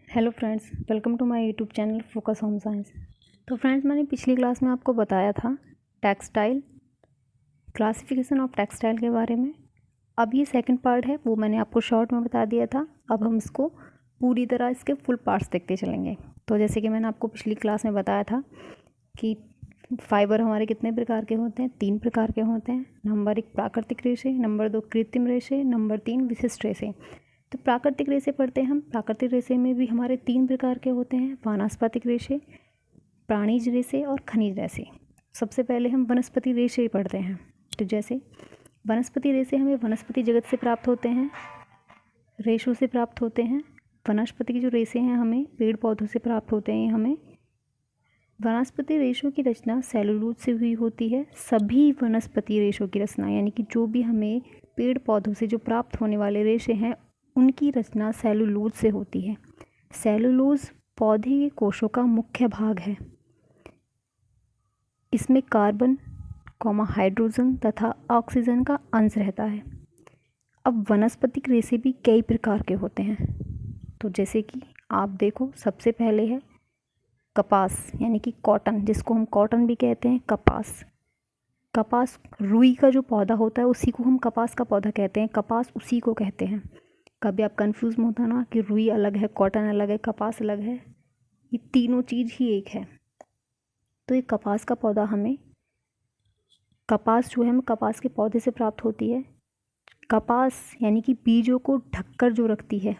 Hello friends, welcome to my YouTube channel focus home science. तो friends, मैंने पिछली class में आपको बताया था टेक्सटाइल, क्लासिफिकेशन ऑफ टेक्सटाइल के बारे में। अब ये सेकंड पार्ट है, वो मैंने आपको शॉर्ट में बता दिया था। अब हम इसको पूरी तरह इसके फुल पार्ट्स देखते चलेंगे। तो जैसे कि मैंने आपको पिछली क्लास में बताया था कि फाइबर हमारे कितने प्रकार के होते हैं, 3 प्रकार के होते हैं। नंबर 1 प्राकृतिक रेशे, नंबर 2 कृत्रिम रेशे, नंबर 3 विशिष्ट रेशे। तो प्राकृतिक रेशे पढ़ते हैं हम। प्राकृतिक रेशे में भी हमारे 3 प्रकार के होते हैं, वानस्पतिक रेशे, प्राणिज रेशे और खनिज रेशे। सबसे पहले हम वनस्पति रेशे पढ़ते हैं। तो जैसे वनस्पति रेशे हमें वनस्पति जगत से प्राप्त होते हैं, रेशों से प्राप्त होते हैं। वनस्पति के जो रेशे हैं हमें पेड़ पौधों से प्राप्त होते हैं। हमें वनस्पति रेशों की रचना सेलुलोज से हुई होती है। सभी वनस्पति रेशों की रचना यानी कि जो भी हमें पेड़ पौधों से जो प्राप्त होने वाले रेशे हैं उनकी रचना सेलुलोज से होती है। सेलुलोज पौधे के कोशों का मुख्य भाग है। इसमें कार्बन, हाइड्रोजन तथा ऑक्सीजन का अंश रहता है। अब वनस्पतिक रेशे भी कई प्रकार के होते हैं। तो जैसे कि आप देखो, सबसे पहले है कपास यानी कि कॉटन, जिसको हम कॉटन भी कहते हैं। कपास रुई का जो पौधा होता है उसी को हम कपास का पौधा कहते हैं। कपास उसी को कहते हैं। कभी आप कंफ्यूज में होता ना कि रुई अलग है, कॉटन अलग है, कपास अलग है। ये तीनों चीज़ ही एक है। तो ये कपास का पौधा हमें कपास के पौधे से प्राप्त होती है। कपास यानी कि बीजों को ढककर जो रखती है,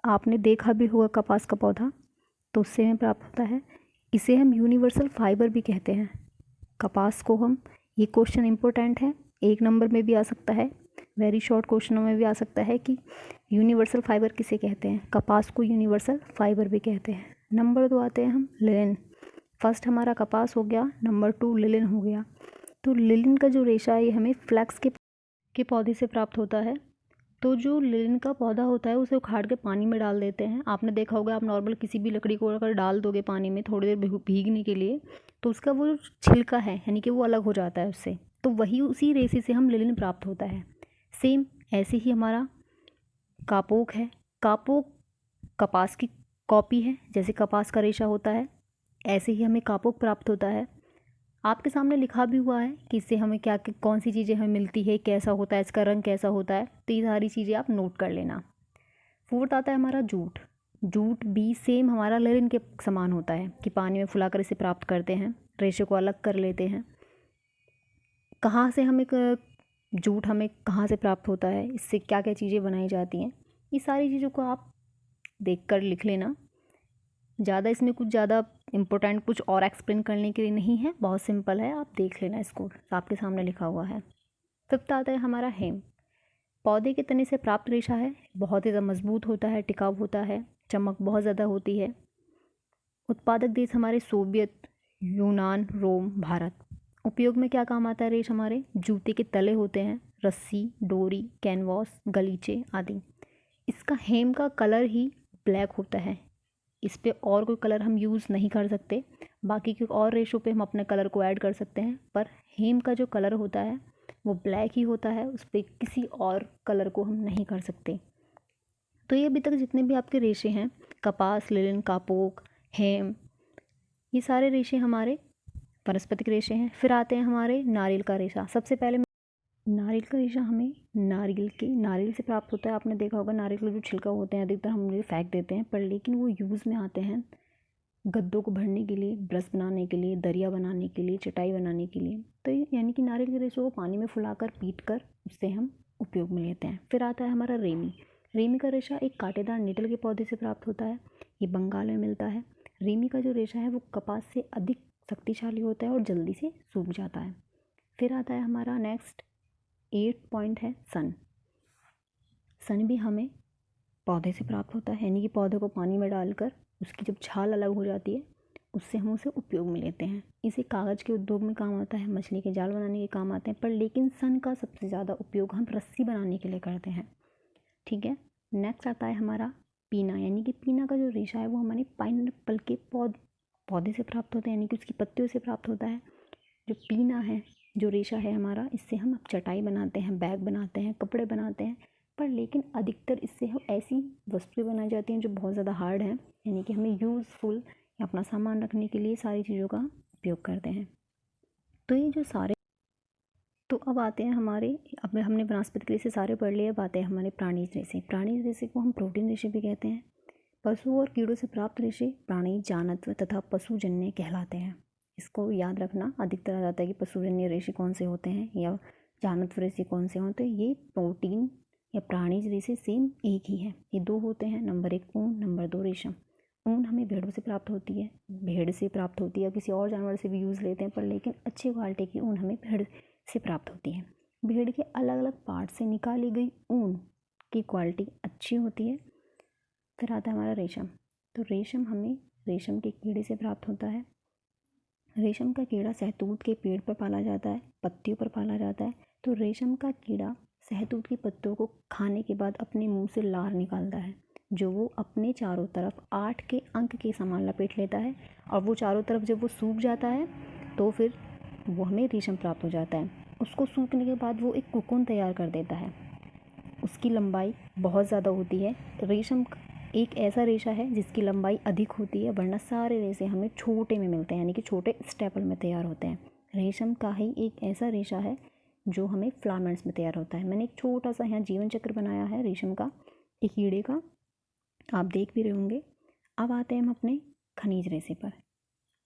आपने देखा भी होगा कपास का पौधा, तो उससे हमें प्राप्त होता है। इसे हम यूनिवर्सल फाइबर भी कहते हैं। कपास को हम, ये क्वेश्चन इम्पोर्टेंट है, 1 नंबर में भी आ सकता है, वेरी शॉर्ट क्वेश्चनों में भी आ सकता है कि यूनिवर्सल फाइबर किसे कहते हैं। कपास को यूनिवर्सल फाइबर भी कहते हैं। नंबर 2 आते हैं हम लिनन। फर्स्ट हमारा कपास हो गया, नंबर 2 लिनन हो गया। तो लिनन का जो रेशा है ये हमें फ्लैक्स के पौधे से प्राप्त होता है। तो जो लिनन का पौधा होता है उसे उखाड़ के पानी में डाल देते हैं। आपने देखा होगा, आप नॉर्मल किसी भी लकड़ी को अगर डाल दोगे पानी में थोड़ी देर भीगने के लिए, तो उसका वो जो छिलका है यानी कि वो अलग हो जाता है उससे। तो वही उसी रेशे से हम लिनन प्राप्त होता है। सेम ऐसे ही हमारा कापोक है। कापोक कपास की कॉपी है। जैसे कपास का रेशा होता है ऐसे ही हमें कापोक प्राप्त होता है। आपके सामने लिखा भी हुआ है कि इससे हमें क्या कौन सी चीज़ें हमें मिलती है, कैसा होता है, इसका रंग कैसा होता है। तो ये सारी चीज़ें आप नोट कर लेना। 4th आता है हमारा जूट। जूट भी सेम हमारा लिनन के समान होता है कि पानी में फुलाकर इसे प्राप्त करते हैं, रेशे को अलग कर लेते हैं। कहाँ से हमें जूट हमें कहाँ से प्राप्त होता है, इससे क्या क्या चीज़ें बनाई जाती हैं, ये सारी चीज़ों को आप देख कर लिख लेना। ज़्यादा इसमें कुछ ज़्यादा इम्पोर्टेंट कुछ और एक्सप्लेन करने के लिए नहीं है, बहुत सिंपल है, आप देख लेना इसको, आपके सामने लिखा हुआ है। 5th आता है हमारा हेम। पौधे के तने से प्राप्त रेशा है, बहुत ही ज़्यादा मजबूत होता है, टिकाऊ होता है, चमक बहुत ज़्यादा होती है। उत्पादक देश हमारे सोवियत, यूनान, रोम, भारत। उपयोग में क्या काम आता है रेश हमारे? जूते के तले होते हैं, रस्सी, डोरी, कैनवास, गलीचे आदि। इसका हेम का कलर ही ब्लैक होता है। इस पे और कोई कलर हम यूज़ नहीं कर सकते। बाकी के और रेशों पे हम अपने कलर को ऐड कर सकते हैं, पर हेम का जो कलर होता है वो ब्लैक ही होता है। उस पर किसी और कलर को हम नहीं कर सकते। तो ये अभी तक जितने भी आपके रेशे हैं, कपास, लिनन, कापोक, हेम, ये सारे रेशे हमारे वनस्पतिक रेशे हैं। फिर आते हैं हमारे नारियल का रेशा। सबसे पहले नारियल का रेशा हमें नारियल से प्राप्त होता है। आपने देखा होगा नारियल के जो छिलका होते हैं अधिकतर हम उन्हें फेंक देते हैं, पर लेकिन वो यूज़ में आते हैं गद्दों को भरने के लिए, ब्रश बनाने के लिए, दरिया बनाने के लिए, चटाई बनाने के लिए। तो यानी कि नारियल के रेशों को पानी में फुलाकर पीट कर उससे हम उपयोग में लेते हैं। फिर आता है हमारा रेमी। रेमी का रेशा एक कांटेदार नीटल के पौधे से प्राप्त होता है। ये बंगाल में मिलता है। रेमी का जो रेशा है वो कपास से अधिक शक्तिशाली होता है और जल्दी से सूख जाता है। फिर आता है हमारा नेक्स्ट 8 पॉइंट है सन। सन भी हमें पौधे से प्राप्त होता है, यानी कि पौधे को पानी में डालकर उसकी जब छाल अलग हो जाती है उससे हम उसे उपयोग में लेते हैं। इसे कागज़ के उद्योग में काम आता है, मछली के जाल बनाने के काम आते हैं, पर लेकिन सन का सबसे ज़्यादा उपयोग हम रस्सी बनाने के लिए करते हैं। ठीक है। नेक्स्ट आता है हमारा पीना, यानी कि पीना का जो रेशा है वो हमारे पाइनएप्पल के पौधे से प्राप्त होता है, यानी कि उसकी पत्तियों से प्राप्त होता है। जो पीना है, जो रेशा है हमारा, इससे हम चटाई बनाते हैं, बैग बनाते हैं, कपड़े बनाते हैं। पर लेकिन अधिकतर इससे हम ऐसी वस्तुएं बनाई जाती हैं जो बहुत ज़्यादा हार्ड हैं, यानी कि हमें यूज़फुल या अपना सामान रखने के लिए सारी चीज़ों का उपयोग करते हैं। तो ये जो सारे, तो अब आते हैं हमारे, अब हमने वनस्पतिक रेशे सारे पढ़ लिए, अब आते हैं हमारे प्राणीज रेशे। प्राणीज रेशे को हम प्रोटीन रेशे भी कहते हैं। पशु और कीड़ों से प्राप्त रेशे प्राणी जानत्व तथा पशुजन्य कहलाते हैं। इसको याद रखना, अधिकतर आ जाता है कि पशुजन्य रेशे कौन से होते हैं या जानत्व रेशे कौन से होते हैं। ये प्रोटीन या प्राणीज रेशे सेम एक ही है। ये दो होते हैं, नंबर 1 ऊन, नंबर 2 रेशम। ऊन हमें भेड़ों से प्राप्त होती है, भेड़ से प्राप्त होती है, किसी और जानवर से भी यूज़ लेते हैं, पर लेकिन अच्छी क्वालिटी की ऊन हमें भेड़ से प्राप्त होती है। भेड़ के अलग अलग पार्ट से निकाली गई ऊन की क्वालिटी अच्छी होती है। फिर आता है हमारा रेशम। तो रेशम हमें रेशम के कीड़े से प्राप्त होता है। रेशम का कीड़ा शहतूत के पेड़ पर पाला जाता है, पत्तियों पर पाला जाता है। तो रेशम का कीड़ा शहतूत की पत्तियों को खाने के बाद अपने मुंह से लार निकालता है, जो वो अपने चारों तरफ 8 के अंक के समान लपेट लेता है। और वो चारों तरफ जब वो सूख जाता है तो फिर वो हमें रेशम प्राप्त हो जाता है। उसको सूखने के बाद वो एक कोकून तैयार कर देता है। उसकी लंबाई बहुत ज़्यादा होती है। रेशम एक ऐसा रेशा है जिसकी लंबाई अधिक होती है, वरना सारे रेशे हमें छोटे में मिलते हैं, यानी कि छोटे स्टेपल में तैयार होते हैं। रेशम का ही एक ऐसा रेशा है जो हमें फिलामेंट्स में तैयार होता है। मैंने एक छोटा सा यहाँ जीवन चक्र बनाया है रेशम का, एक कीड़े का, आप देख भी रहे होंगे। अब आते हैं हम अपने खनिज रेशे पर।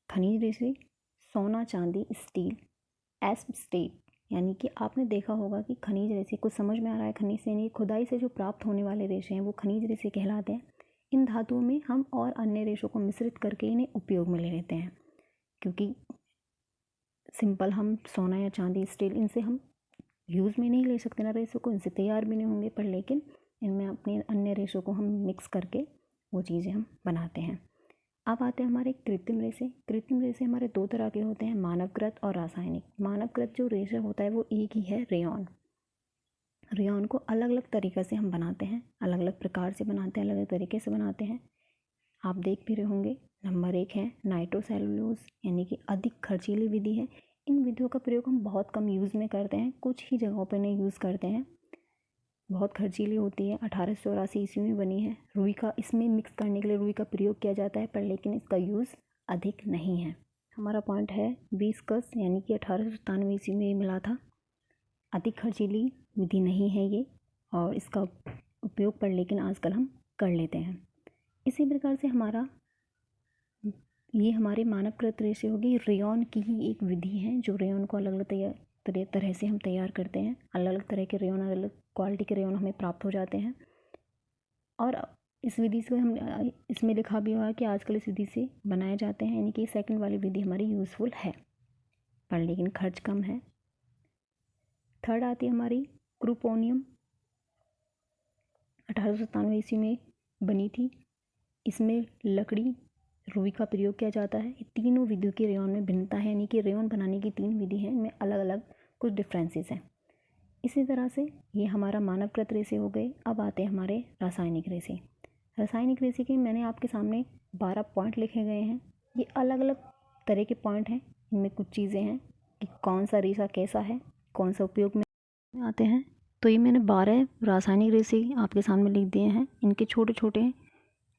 खनिज रेशे सोना, चांदी, स्टील, एस्प स्टेट, यानी कि आपने देखा होगा कि खनिज रेशे, कुछ समझ में आ रहा है खनिज से, यानी खुदाई से जो प्राप्त होने वाले रेशे हैं वो खनिज रेशे कहलाते हैं। इन धातुओं में हम और अन्य रेशों को मिश्रित करके इन्हें उपयोग में ले लेते हैं, क्योंकि सिंपल हम सोना या चांदी, स्टील, इनसे हम यूज़ में नहीं ले सकते ना रेशों को, इनसे तैयार भी नहीं होंगे, पर लेकिन इनमें अपने अन्य रेशों को हम मिक्स करके वो चीज़ें हम बनाते हैं। अब आते हैं हमारे कृत्रिम रेशे। कृत्रिम रेशे हमारे 2 तरह के होते हैं, मानवकृत और रासायनिक। मानवकृत जो रेशा होता है वो एक ही है, रेयॉन। रेयॉन को अलग अलग तरीक़े से हम बनाते हैं, अलग अलग प्रकार से बनाते हैं, अलग अलग तरीके से बनाते हैं। आप देख भी रहे होंगे। नंबर 1 है नाइट्रोसेलुलोज, यानी कि अधिक खर्चीली विधि है। इन विधियों का प्रयोग हम बहुत कम यूज़ में करते हैं, कुछ ही जगहों पर नहीं यूज़ करते हैं। बहुत खर्चीली होती है, 1884 ईस्वी में बनी है। रुई का इसमें मिक्स करने के लिए रुई का प्रयोग किया जाता है, पर लेकिन इसका यूज़ अधिक नहीं है। हमारा पॉइंट है विस्कस, यानी कि 1897 ईस्वी में ये मिला था। अधिक खर्चीली विधि नहीं है ये, और इसका उपयोग पर लेकिन आजकल हम कर लेते हैं। इसी प्रकार से ये हमारे मानवकृत रेशे हो गई। रेयॉन की ही एक विधि है जो रेयॉन को अलग अलग तरह से हम तैयार करते हैं। अलग अलग तरह के रेयॉन, अलग अलग क्वालिटी के रेयॉन हमें प्राप्त हो जाते हैं। और इस विधि से हम, इसमें लिखा भी हुआ है कि आजकल इस विधि से बनाए जाते हैं, यानी कि सेकंड वाली विधि हमारी यूज़फुल है, पर लेकिन खर्च कम है। थर्ड आती है हमारी क्रूपोनियम, 1897 ईस्वी में बनी थी। इसमें लकड़ी, रुई का प्रयोग किया जाता है। ये तीनों विधियों की रेयॉन में भिन्नता है, यानी कि रेयॉन बनाने की 3 विधि हैं, इनमें अलग अलग कुछ डिफरेंसेस हैं। इसी तरह से ये हमारा मानवकृत रेशे हो गए। अब आते हैं हमारे रासायनिक रेशे। रासायनिक रेशे के मैंने आपके सामने 12 पॉइंट लिखे गए हैं। ये अलग अलग तरह के पॉइंट हैं, इनमें कुछ चीज़ें हैं कि कौन सा रेशा कैसा है, कौन सा उपयोग में आते हैं। तो ये मैंने 12 रासायनिक रेशे आपके सामने लिख दिए हैं। इनके छोटे छोटे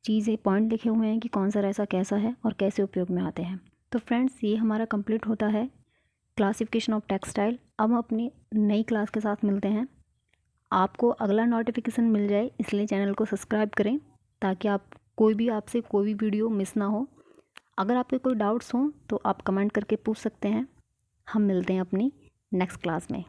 चीज़ें, पॉइंट लिखे हुए हैं कि कौन सा रेशा कैसा है और कैसे उपयोग में आते हैं। तो फ्रेंड्स, ये हमारा कंप्लीट होता है क्लासिफिकेशन ऑफ टेक्सटाइल। अब हम अपनी नई क्लास के साथ मिलते हैं। आपको अगला नोटिफिकेशन मिल जाए, इसलिए चैनल को सब्सक्राइब करें, ताकि आपसे कोई भी वीडियो मिस ना हो। अगर आपके कोई डाउट्स हों तो आप कमेंट करके पूछ सकते हैं। हम मिलते हैं अपनी नेक्स्ट क्लास में।